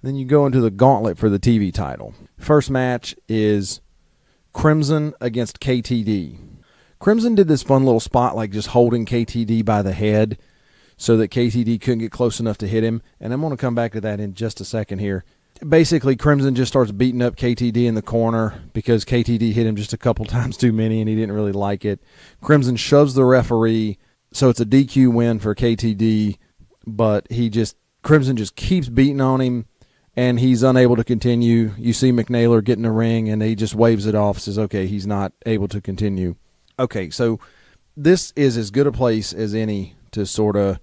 Then you go into the gauntlet for the TV title. First match is Crimson against KTD. Crimson did this fun little spot like just holding KTD by the head so that KTD couldn't get close enough to hit him. And I'm going to come back to that in just a second here. Basically, Crimson just starts beating up KTD in the corner because KTD hit him just a couple times too many and he didn't really like it. Crimson shoves the referee, so it's a DQ win for KTD, but Crimson just keeps beating on him and he's unable to continue. You see McNaylor get in the ring and he just waves it off, says, okay, he's not able to continue. Okay, so this is as good a place as any to sort of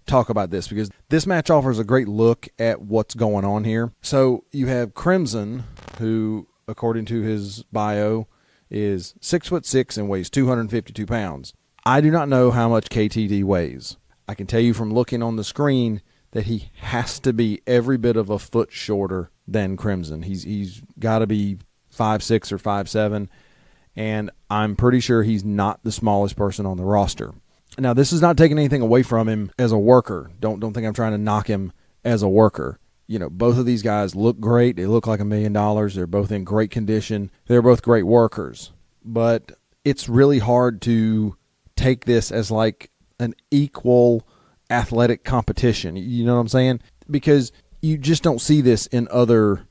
talk about this because this match offers a great look at what's going on here. So you have Crimson, who, according to his bio, is 6'6" and weighs 252 pounds. I do not know how much KTD weighs. I can tell you from looking on the screen that he has to be every bit of a foot shorter than Crimson. He's got to be 5'6" or 5'7", and I'm pretty sure he's not the smallest person on the roster. Now, this is not taking anything away from him as a worker. Don't think I'm trying to knock him as a worker. You know, both of these guys look great. They look like $1 million. They're both in great condition. They're both great workers. But it's really hard to take this as like an equal athletic competition. You know what I'm saying? Because you just don't see this in other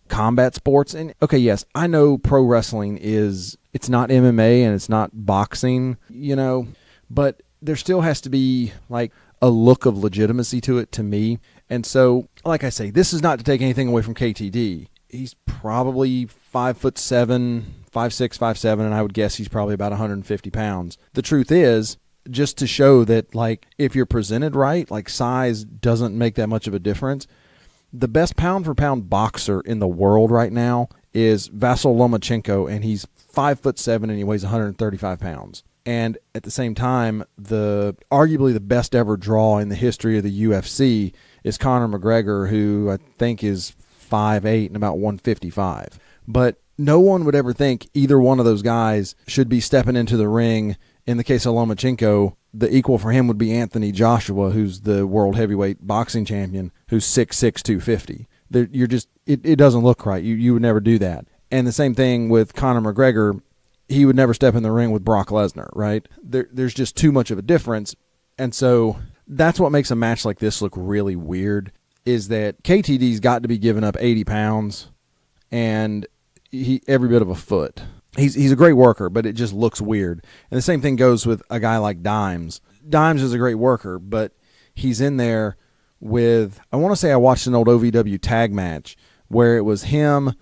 combat sports. And okay, yes, I know pro wrestling it's not MMA and it's not boxing, you know, but there still has to be like a look of legitimacy to it to me. And so, like I say, this is not to take anything away from KTD. He's probably 5'7", 5'6", 5'7", and I would guess he's probably about 150 pounds. The truth is, just to show that like if you're presented right, like size doesn't make that much of a difference. The best pound for pound boxer in the world right now is Vasyl Lomachenko, and he's 5'7" and he weighs 135 pounds. And at the same time, arguably the best ever draw in the history of the UFC is Conor McGregor, who I think is 5'8" and about 155. But no one would ever think either one of those guys should be stepping into the ring. In the case of Lomachenko, the equal for him would be Anthony Joshua, who's the world heavyweight boxing champion, who's 6'6", 250. It doesn't look right. You would never do that. And the same thing with Conor McGregor. He would never step in the ring with Brock Lesnar, right? There's just too much of a difference. And so that's what makes a match like this look really weird, is that KTD's got to be giving up 80 pounds and every bit of a foot. He's a great worker, but it just looks weird. And the same thing goes with a guy like Dimes. Dimes is a great worker, but he's in there with, I want to say I watched an old OVW tag match where it was him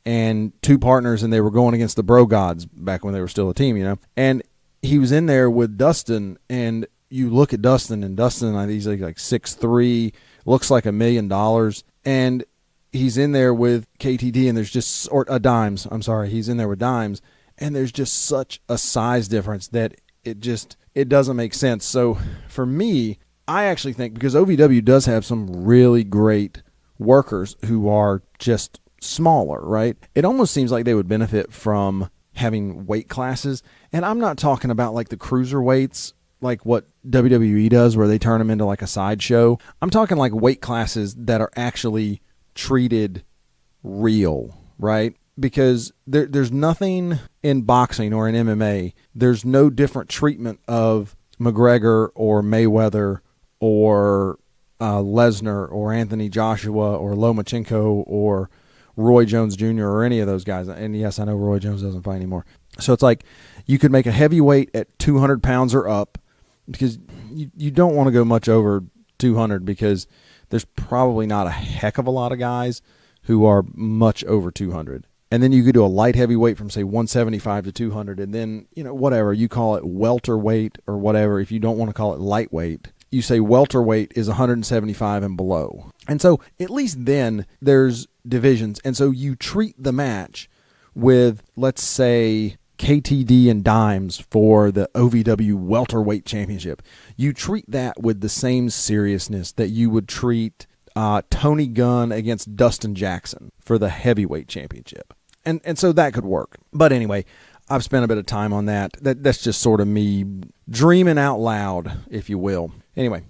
and two partners, and they were going against the Bro Gods back when they were still a team, you know. And he was in there with Dustin, and you look at Dustin, and Dustin, I think he's like 6'3", looks like $1 million, and he's in there with KTD, and there's just Dimes. I'm sorry, he's in there with Dimes, and there's just such a size difference that it doesn't make sense. So for me, I actually think because OVW does have some really great workers who are just smaller, right? It almost seems like they would benefit from having weight classes. And I'm not talking about like the cruiserweights, like what WWE does where they turn them into like a sideshow. I'm talking like weight classes that are actually treated real, right? Because there's nothing in boxing or in MMA, there's no different treatment of McGregor or Mayweather or Lesnar or Anthony Joshua or Lomachenko or Roy Jones Jr. or any of those guys. And yes, I know Roy Jones doesn't fight anymore. So it's like you could make a heavyweight at 200 pounds or up, because you don't want to go much over 200 because there's probably not a heck of a lot of guys who are much over 200. And then you could do a light heavyweight from, say, 175 to 200, and then, you know, whatever, you call it welterweight or whatever. If you don't want to call it lightweight, you say welterweight is 175 and below. And so at least then there's divisions. And so you treat the match with, let's say, KTD and Dimes for the OVW welterweight championship. You treat that with the same seriousness that you would treat Tony Gunn against Dustin Jackson for the heavyweight championship. And so that could work. But anyway, I've spent a bit of time on that. That's just sort of me dreaming out loud, if you will. Anyway,